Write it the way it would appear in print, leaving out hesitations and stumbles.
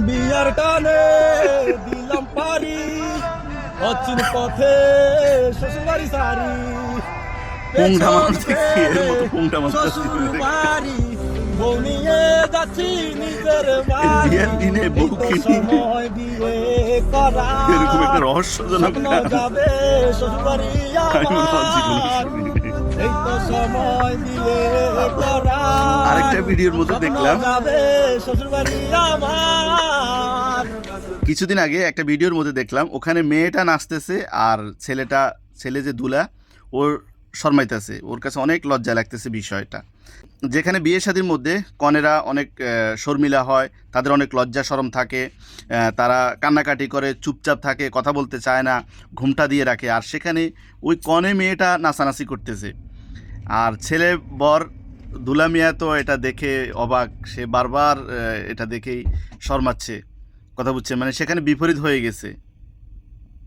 বিয়ার টানে দিলাম পারি অচিন পথে শ্বশুরবাড়ি সারি পুংটা মানুষ দেখছি এর মতো পুংটা মানুষ শ্বশুর বাড়ি বউ নিয়ে যাচ্ছি নিজের বাড়ি বিয়ের দিনে বউ এই তো কিনি সময় বিয়ে করা এরকম একটা রহস্যজনক স্বপ্ন গান যাবে শ্বশুরবাড়ি আমি মনে হয় জীবনে আমার শুনিনি। এই তো সময় বিয়ে করা আরেকটা ভিডিওর মধ্যে দেখলাম যাবে শ্বশুরবাড়ি আমার কিছুদিন আগে একটা ভিডিওর মধ্যে দেখলাম ওখানে মেয়েটা নাচতেছে আর ছেলে যে দুলা ওর শর্মাইতেছে, ওর কাছে অনেক লজ্জা লাগতেছে বিষয়টা। যেখানে বিয়ে শাদীর মধ্যে কনেরা অনেক শর্মিলা হয়, তাদের অনেক লজ্জা শরম থাকে, তারা কান্নাকাটি করে, চুপচাপ থাকে, কথা বলতে চায় না, ঘুমটা দিয়ে রাখে। আর সেখানে ওই কনে মেয়েটা নাচানাচি করতেছে, আর ছেলে বর দুলা মিয়া তো এটা দেখে অবাক, সে বারবার এটা দেখেই শর্মাচ্ছে, কথা বুঝছে, মানে সেখানে বিপরীত হয়ে গেছে।